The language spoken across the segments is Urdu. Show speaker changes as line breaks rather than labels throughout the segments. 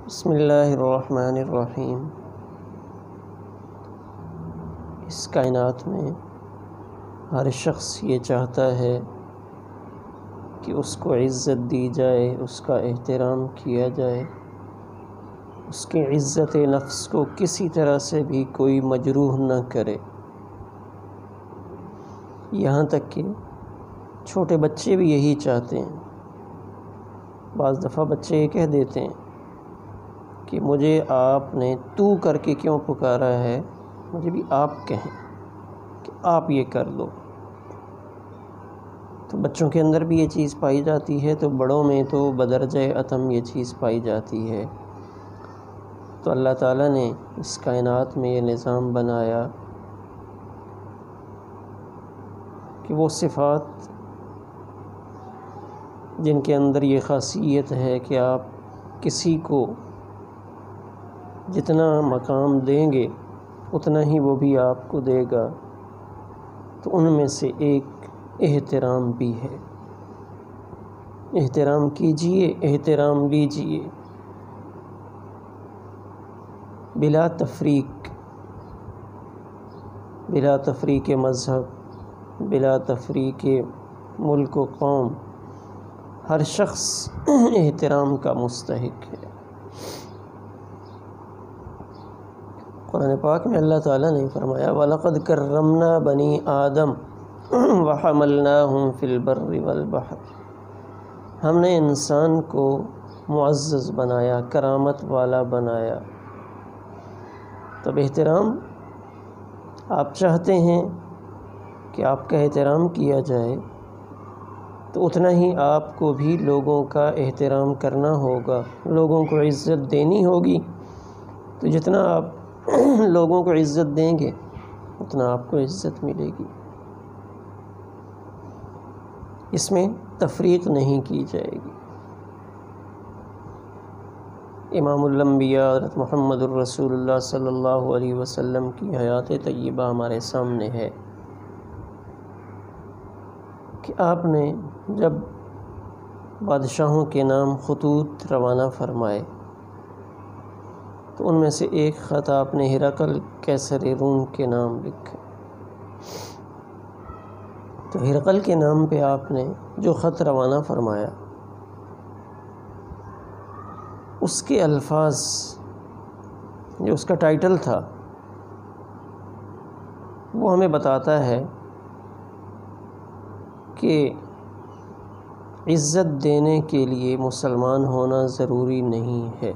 بسم اللہ الرحمن الرحیم۔ اس کائنات میں ہر شخص یہ چاہتا ہے کہ اس کو عزت دی جائے، اس کا احترام کیا جائے، اس کی عزت نفس کو کسی طرح سے بھی کوئی مجروح نہ کرے۔ یہاں تک کہ چھوٹے بچے بھی یہی چاہتے ہیں۔ بعض دفعہ بچے یہ کہہ دیتے ہیں کہ مجھے آپ نے تو کر کے کیوں پکارا ہے، مجھے بھی آپ کہیں کہ آپ یہ کر دو۔ تو بچوں کے اندر بھی یہ چیز پائی جاتی ہے، تو بڑوں میں تو بدرجہ اتم یہ چیز پائی جاتی ہے۔ تو اللہ تعالیٰ نے اس کائنات میں یہ نظام بنایا کہ وہ صفات جن کے اندر یہ خاصیت ہے کہ آپ کسی کو جتنا مقام دیں گے اتنا ہی وہ بھی آپ کو دے گا، تو ان میں سے ایک احترام بھی ہے۔ احترام کیجئے، احترام لیجئے، بلا تفریق، بلا تفریق مذہب، بلا تفریق ملک و قوم، ہر شخص احترام کا مستحق ہے۔ قرآن پاک میں اللہ تعالیٰ نے فرمایا وَلَقَدْ كَرَّمْنَا بَنِي آدَمَ وَحَمَلْنَاهُمْ فِي الْبَرِّ وَالْبَحْرِ۔ ہم نے انسان کو معزز بنایا، کرامت والا بنایا۔ تب احترام آپ چاہتے ہیں کہ آپ کا احترام کیا جائے، تو اتنا ہی آپ کو بھی لوگوں کا احترام کرنا ہوگا، لوگوں کو عزت دینی ہوگی۔ تو جتنا آپ لوگوں کو عزت دیں گے اتنا آپ کو عزت ملے گی۔ اس میں تفریق نہیں کی جائے گی۔ امام الانبیاء حضرت محمد الرسول اللہ صلی اللہ علیہ وسلم کی حیات طیبہ ہمارے سامنے ہے کہ آپ نے جب بادشاہوں کے نام خطوط روانہ فرمائے تو ان میں سے ایک خط آپ نے ہرقل قیصر روم کے نام لکھا۔ تو ہرقل کے نام پہ آپ نے جو خط روانہ فرمایا اس کے الفاظ، جو اس کا ٹائٹل تھا، وہ ہمیں بتاتا ہے کہ عزت دینے کے لیے مسلمان ہونا ضروری نہیں ہے۔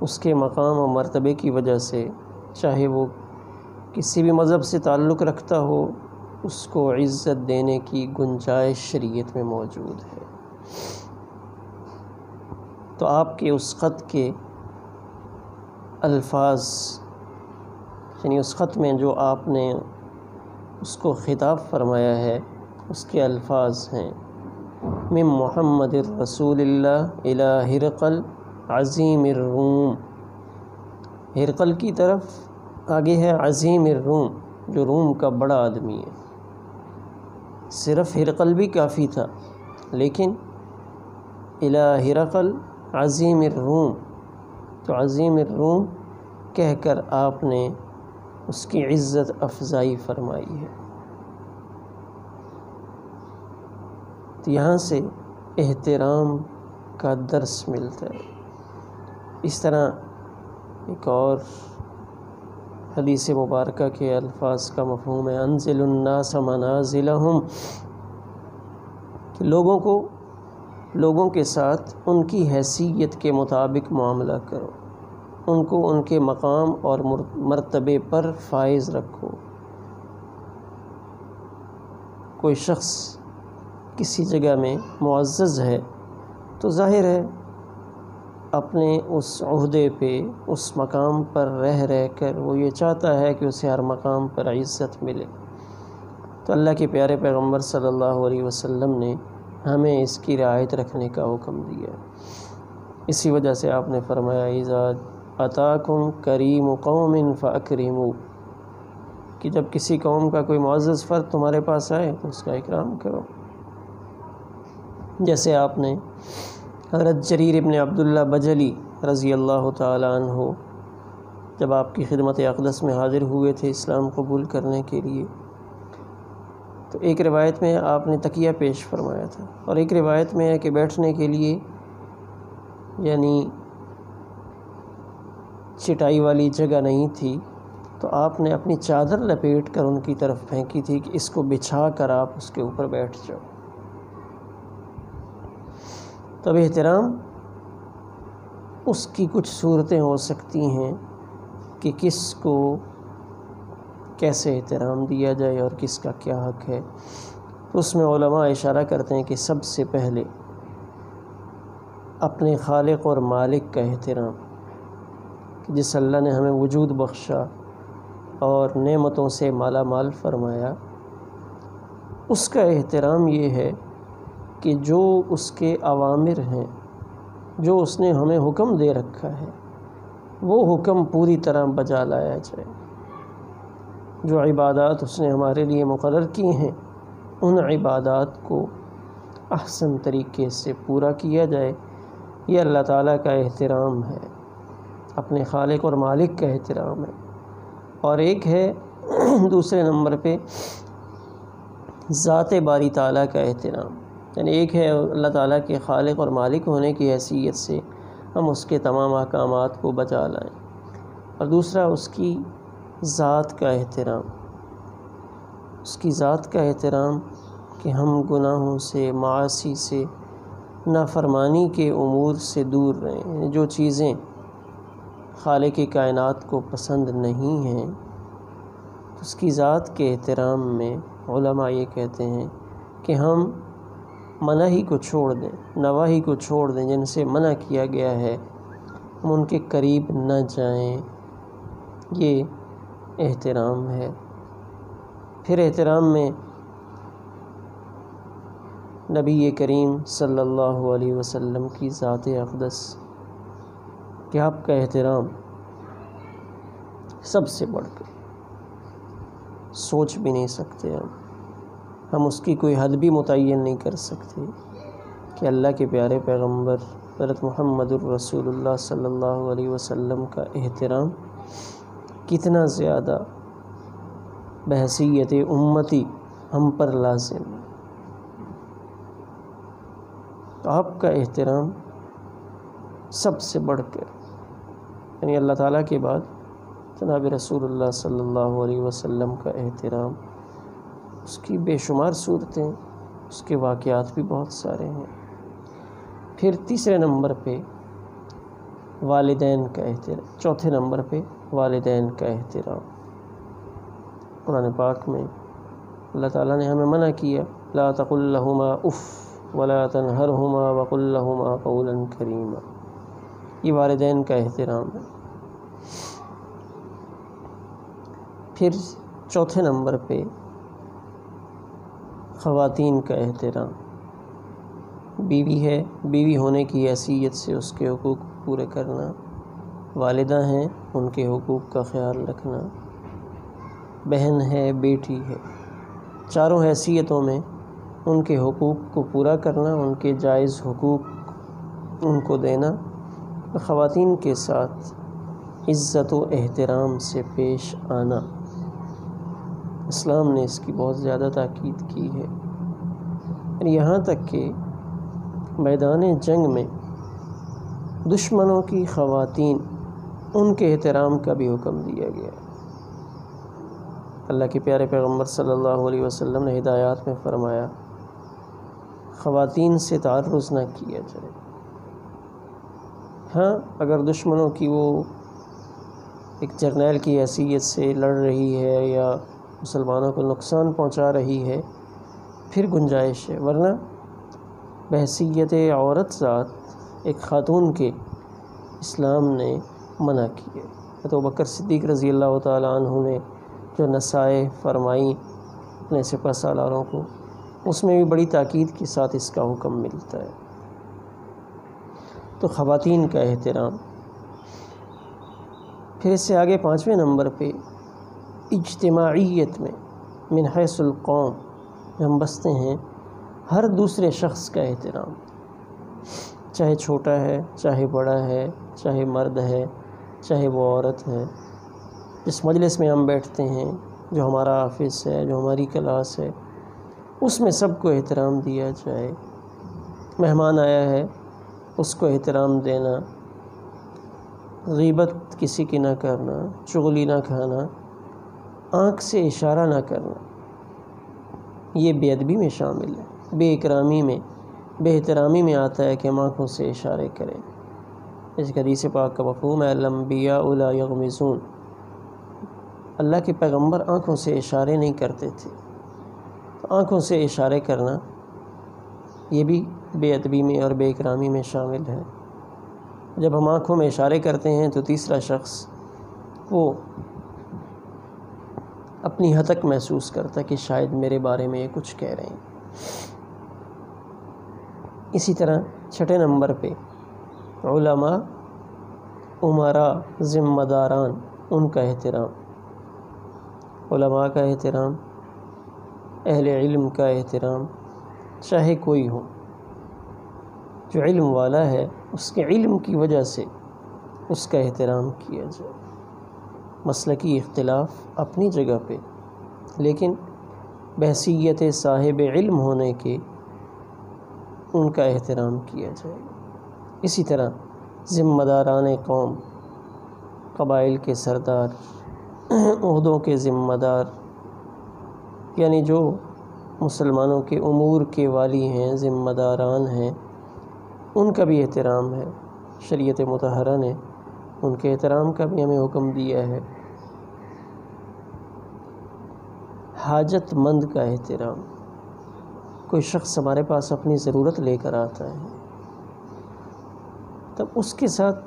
اس کے مقام و مرتبے کی وجہ سے چاہے وہ کسی بھی مذہب سے تعلق رکھتا ہو، اس کو عزت دینے کی گنجائش شریعت میں موجود ہے۔ تو آپ کے اس خط کے الفاظ، یعنی اس خط میں جو آپ نے اس کو خطاب فرمایا ہے، اس کے الفاظ ہیں من محمد الرسول اللہ الی ہرقل عظیم الروم۔ ہرقل کی طرف آگے ہے عظیم الروم، جو روم کا بڑا آدمی ہے۔ صرف ہرقل بھی کافی تھا، لیکن الی ہرقل عظیم الروم، تو عظیم الروم کہہ کر آپ نے اس کی عزت افزائی فرمائی ہے۔ تو یہاں سے احترام کا درس ملتا ہے۔ اس طرح ایک اور حدیث مبارکہ کے الفاظ کا مفہوم ہے انزل الناس منازلہم، کہ لوگوں کے ساتھ ان کی حیثیت کے مطابق معاملہ کرو، ان کو ان کے مقام اور مرتبے پر فائز رکھو۔ کوئی شخص کسی جگہ میں معزز ہے تو ظاہر ہے اپنے اس عہدے پہ، اس مقام پر رہ کر وہ یہ چاہتا ہے کہ اسے ہر مقام پر عزت ملے۔ تو اللہ کے پیارے پیغمبر صلی اللہ علیہ وسلم نے ہمیں اس کی رعایت رکھنے کا حکم دیا۔ اسی وجہ سے آپ نے فرمایا اذا اتاکم کریم قوم فاکرموا، کہ جب کسی قوم کا کوئی معزز فرد تمہارے پاس آئے تو اس کا اکرام کرو۔ جیسے آپ نے حضرت جریر ابن عبداللہ بجلی رضی اللہ تعالی عنہ جب آپ کی خدمت اقدس میں حاضر ہوئے تھے اسلام قبول کرنے کے لیے، تو ایک روایت میں آپ نے تکیہ پیش فرمایا تھا، اور ایک روایت میں ہے کہ بیٹھنے کے لیے یعنی چٹائی والی جگہ نہیں تھی، تو آپ نے اپنی چادر لپیٹ کر ان کی طرف پھینکی تھی کہ اس کو بچھا کر آپ اس کے اوپر بیٹھ جاؤ۔ تب احترام اس کی کچھ صورتیں ہو سکتی ہیں کہ کس کو کیسے احترام دیا جائے اور کس کا کیا حق ہے، تو اس میں علماء اشارہ کرتے ہیں کہ سب سے پہلے اپنے خالق اور مالک کا احترام، کہ جس اللہ نے ہمیں وجود بخشا اور نعمتوں سے مالا مال فرمایا، اس کا احترام یہ ہے کہ جو اس کے اوامر ہیں، جو اس نے ہمیں حکم دے رکھا ہے، وہ حکم پوری طرح بجا لایا جائے۔ جو عبادات اس نے ہمارے لیے مقرر کی ہیں، ان عبادات کو احسن طریقے سے پورا کیا جائے۔ یہ اللہ تعالیٰ کا احترام ہے، اپنے خالق اور مالک کا احترام ہے۔ اور ایک ہے دوسرے نمبر پہ ذات باری تعالیٰ کا احترام، یعنی ایک ہے اللہ تعالیٰ کے خالق اور مالک ہونے کی حیثیت سے ہم اس کے تمام احکامات کو بجا لائیں، اور دوسرا اس کی ذات کا احترام، اس کی ذات کا احترام کہ ہم گناہوں سے، معاصی سے، نافرمانی کے امور سے دور رہیں۔ جو چیزیں خالق کائنات کو پسند نہیں ہیں، اس کی ذات کے احترام میں علماء یہ کہتے ہیں کہ ہم منہی کو چھوڑ دیں، نواہی کو چھوڑ دیں، جن سے منع کیا گیا ہے ہم ان کے قریب نہ جائیں، یہ احترام ہے۔ پھر احترام میں نبی کریم صلی اللہ علیہ وسلم کی ذات اقدس، کہ آپ کا احترام سب سے بڑھ کر سوچ بھی نہیں سکتے، ہم اس کی کوئی حد بھی متعین نہیں کر سکتے کہ اللہ کے پیارے پیغمبر حضرت محمد الرسول اللہ صلی اللہ علیہ وسلم کا احترام کتنا زیادہ بحیثیت امتی ہم پر لازم ہے۔ تو آپ کا احترام سب سے بڑھ کر، یعنی اللہ تعالیٰ کے بعد جناب رسول اللہ صلی اللہ علیہ وسلم کا احترام، اس کی بے شمار صورتیں، اس کے واقعات بھی بہت سارے ہیں۔ پھر تیسرے نمبر پہ والدین کا احترام، چوتھے نمبر پہ والدین کا احترام۔ قرآن پاک میں اللہ تعالیٰ نے ہمیں منع کیا، لا تقل لہما اف ولا تنہرہما وقل لہما قولا کریما، یہ والدین کا احترام ہے۔ پھر چوتھے نمبر پہ خواتین کا احترام، بیوی ہے، بیوی ہونے کی حیثیت سے اس کے حقوق پورے کرنا، والدہ ہیں ان کے حقوق کا خیال رکھنا، بہن ہے، بیٹی ہے، چاروں حیثیتوں میں ان کے حقوق کو پورا کرنا، ان کے جائز حقوق ان کو دینا، خواتین کے ساتھ عزت و احترام سے پیش آنا۔ اسلام نے اس کی بہت زیادہ تاکید کی ہے، یہاں تک کہ میدان جنگ میں دشمنوں کی خواتین، ان کے احترام کا بھی حکم دیا گیا۔ اللہ کے پیارے پیغمبر صلی اللہ علیہ وسلم نے ہدایات میں فرمایا خواتین سے تعرض نہ کیا جائے۔ ہاں، اگر دشمنوں کی وہ ایک جرنیل کی حیثیت سے لڑ رہی ہے یا مسلمانوں کو نقصان پہنچا رہی ہے، پھر گنجائش ہے، ورنہ بحیثیت عورت ذات ایک خاتون کے اسلام نے منع کیے۔ تو ابوبکر صدیق رضی اللہ تعالیٰ عنہ نے جو نصائح فرمائیں اپنے سپہ سالاروں کو، اس میں بھی بڑی تاکید کے ساتھ اس کا حکم ملتا ہے۔ تو خواتین کا احترام۔ پھر اس سے آگے پانچویں نمبر پہ اجتماعیت میں من حیث القوم، ہم بستے ہیں، ہر دوسرے شخص کا احترام۔ چاہے چھوٹا ہے، چاہے بڑا ہے، چاہے مرد ہے، چاہے وہ عورت ہے، جس مجلس میں ہم بیٹھتے ہیں، جو ہمارا آفس ہے، جو ہماری کلاس ہے، اس میں سب کو احترام دیا جائے۔ مہمان آیا ہے، اس کو احترام دینا، غیبت کسی کی نہ کرنا، چغلی نہ کھانا، آنکھ سے اشارہ نہ کرنا، یہ بے ادبی میں شامل ہے۔ بے اکرامی میں، بے احترامی میں آتا ہے کہ ہم آنکھوں سے اشارے کریں۔ اس حدیث پاک کا مفہوم ہے الانبیاء لا یغمزون، اللہ کے پیغمبر آنکھوں سے اشارے نہیں کرتے تھے۔ آنکھوں سے اشارے کرنا یہ بھی بے ادبی میں اور بے اکرامی میں شامل ہے۔ جب ہم آنکھوں میں اشارے کرتے ہیں تو تیسرا شخص وہ اپنی ہتک محسوس کرتا ہے کہ شاید میرے بارے میں یہ کچھ کہہ رہے ہیں۔ اسی طرح چھٹے نمبر پہ علماء، امراء، ذمہ داران، ان کا احترام، علماء کا احترام، اہل علم کا احترام، چاہے کوئی ہو، جو علم والا ہے اس کے علم کی وجہ سے اس کا احترام کیا جائے۔ مسلکی اختلاف اپنی جگہ پہ، لیکن بحیثیت صاحب علم ہونے کے ان کا احترام کیا جائے۔ اسی طرح ذمہ داران قوم، قبائل کے سردار، عہدوں کے ذمہ دار، یعنی جو مسلمانوں کے امور کے والی ہیں، ذمہ داران ہیں، ان کا بھی احترام ہے۔ شریعت مطہرہ نے ان کے احترام کا بھی ہمیں حکم دیا ہے۔ حاجت مند کا احترام، کوئی شخص ہمارے پاس اپنی ضرورت لے کر آتا ہے تب اس کے ساتھ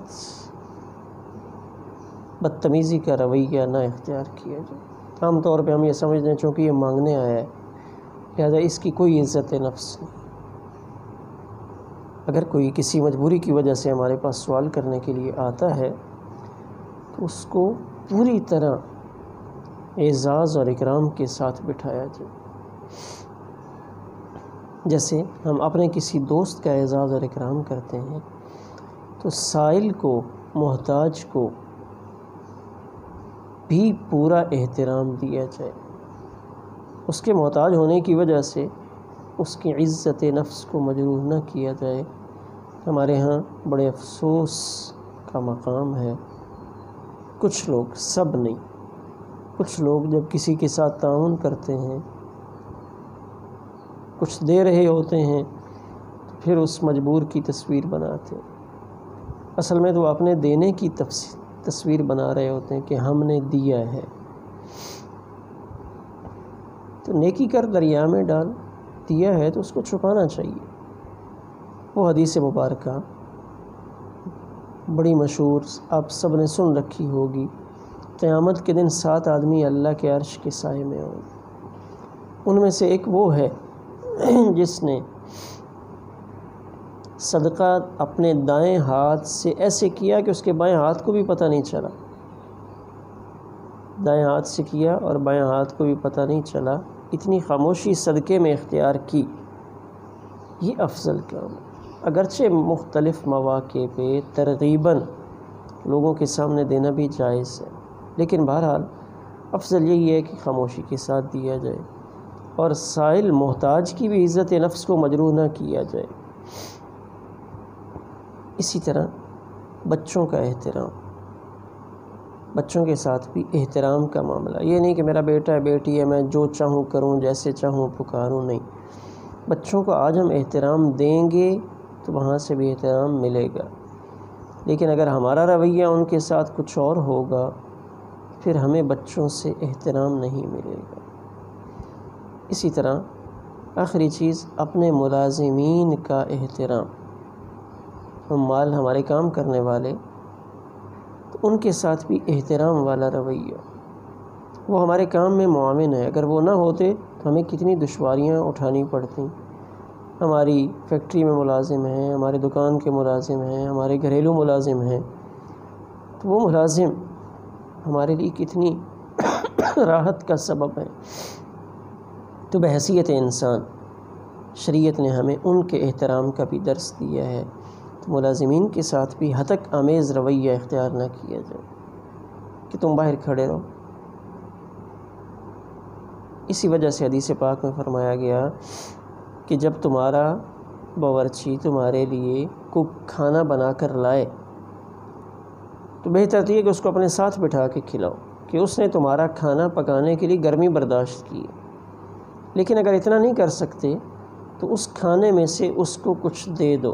بدتمیزی کا رویہ نہ اختیار کیا جائے۔ عام طور پہ ہم یہ سمجھتے ہیں چونکہ یہ مانگنے آیا ہے لہذا اس کی کوئی عزت نفس نہیں۔ اگر کوئی کسی مجبوری کی وجہ سے ہمارے پاس سوال کرنے کے لیے آتا ہے تو اس کو پوری طرح اعزاز اور اکرام کے ساتھ بٹھایا جائے۔ جیسے ہم اپنے کسی دوست کا اعزاز اور اکرام کرتے ہیں تو سائل کو، محتاج کو بھی پورا احترام دیا جائے۔ اس کے محتاج ہونے کی وجہ سے اس کی عزت نفس کو مجروح نہ کیا جائے۔ ہمارے ہاں بڑے افسوس کا مقام ہے، کچھ لوگ، سب نہیں، کچھ لوگ جب کسی کے ساتھ تعاون کرتے ہیں، کچھ دے رہے ہوتے ہیں تو پھر اس مجبور کی تصویر بناتے ہیں۔ اصل میں تو وہ اپنے دینے کی تصویر بنا رہے ہوتے ہیں کہ ہم نے دیا ہے۔ تو نیکی کر دریا میں ڈال، دیا ہے تو اس کو چھپانا چاہیے۔ وہ حدیث مبارکہ بڑی مشہور، آپ سب نے سن رکھی ہوگی، قیامت کے دن 7 آدمی اللہ کے عرش کے سائے میں ہوں گے۔ ان میں سے ایک وہ ہے جس نے صدقہ اپنے دائیں ہاتھ سے ایسے کیا کہ اس کے بائیں ہاتھ کو بھی پتہ نہیں چلا، دائیں ہاتھ سے کیا اور بائیں ہاتھ کو بھی پتہ نہیں چلا، اتنی خاموشی صدقے میں اختیار کی۔ یہ افضل کام ہے، اگرچہ مختلف مواقع پہ ترغیباً لوگوں کے سامنے دینا بھی جائز ہے، لیکن بہرحال افضل یہی ہے کہ خاموشی کے ساتھ دیا جائے اور سائل محتاج کی بھی عزت نفس کو مجروح نہ کیا جائے۔ اسی طرح بچوں کا احترام، بچوں کے ساتھ بھی احترام کا معاملہ، یہ نہیں کہ میرا بیٹا ہے، بیٹی ہے، میں جو چاہوں کروں، جیسے چاہوں پکاروں، نہیں۔ بچوں کو آج ہم احترام دیں گے تو وہاں سے بھی احترام ملے گا، لیکن اگر ہمارا رویہ ان کے ساتھ کچھ اور ہوگا پھر ہمیں بچوں سے احترام نہیں ملے گا۔ اسی طرح آخری چیز اپنے ملازمین کا احترام، مال ہمارے کام کرنے والے، تو ان کے ساتھ بھی احترام والا رویہ، وہ ہمارے کام میں معاون ہے، اگر وہ نہ ہوتے تو ہمیں کتنی دشواریاں اٹھانی پڑتیں۔ ہماری فیکٹری میں ملازم ہیں، ہمارے دکان کے ملازم ہیں، ہمارے گھریلو ملازم ہیں، تو وہ ملازم ہمارے لیے کتنی راحت کا سبب ہے۔ تو بحیثیت انسان شریعت نے ہمیں ان کے احترام کا بھی درس دیا ہے تو ملازمین کے ساتھ بھی ہتک آمیز رویہ اختیار نہ کیا جائے کہ تم باہر کھڑے رہو۔ اسی وجہ سے حدیث پاک میں فرمایا گیا کہ جب تمہارا باورچی تمہارے لیے کوئی کھانا بنا کر لائے تو بہتر یہ کہ اس کو اپنے ساتھ بٹھا کے کھلاؤ کہ اس نے تمہارا کھانا پکانے کے لیے گرمی برداشت کی۔ لیکن اگر اتنا نہیں کر سکتے تو اس کھانے میں سے اس کو کچھ دے دو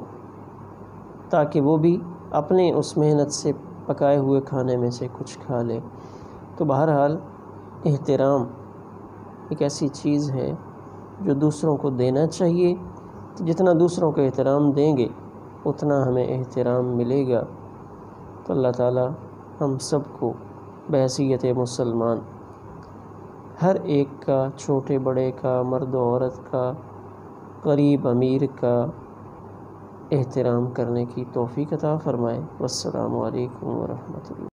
تاکہ وہ بھی اپنے اس محنت سے پکائے ہوئے کھانے میں سے کچھ کھا لے۔ تو بہرحال احترام ایک ایسی چیز ہے جو دوسروں کو دینا چاہیے، جتنا دوسروں کو احترام دیں گے اتنا ہمیں احترام ملے گا۔ تو اللہ تعالی ہم سب کو بحیثیت مسلمان ہر ایک کا، چھوٹے بڑے کا، مرد و عورت کا، غریب امیر کا احترام کرنے کی توفیق عطا فرمائے۔ والسلام علیکم ورحمۃ اللہ۔